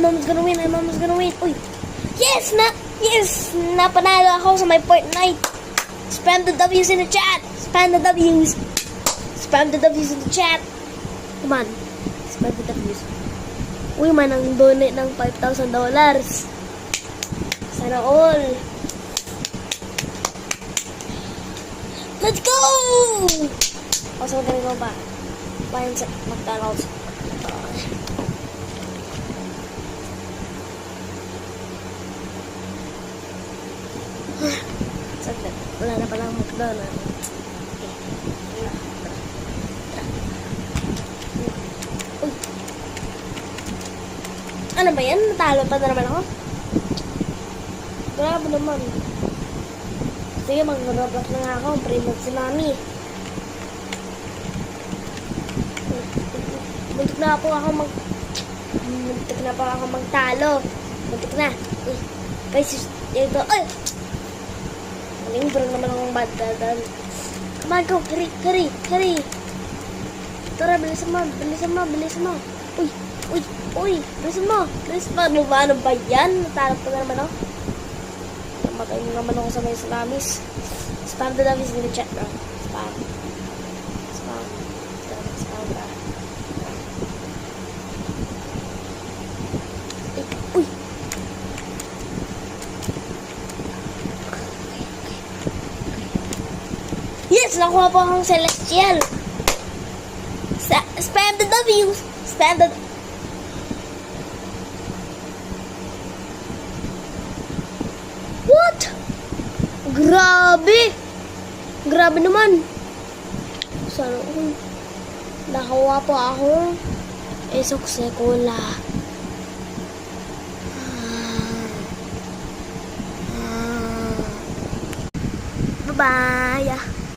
Mama's gonna win. Mama's gonna win. Uy. Yes! Napanalo ako sa my Fortnite. Spam the W's in the chat. Spam the W's. Spam the W's in the chat. Come on. Spam the W's. Uy, manang donate ng $5,000. Sana all. Let's go! Also, gonna go back. Lions at McDonald's. Saglit. Wala na palang McDonald's. Uy. Ano ba yan? Natalo pa na naman ako? Grabe naman. Sige, mag-roblox na nga ako. Pre-mod si Mami. Muntik na po ako magtalo. Muntik na. Guys, ito. Ay! Maling bro naman akong bad dadan. Come on, go. Hurry. Tara, bilisan mo. Uy. Bilisan mo. Ano ba yan? Natalo pa na naman ako. Matay mo naman ako sa may salamis. Spam the W's in the chat, bro. Spam. Uy. Yes! Nakuha po akong celestial. Spam the W's. What? Grabe naman. Sana, nakawa po ako. Esok-sekola. Bye-bye.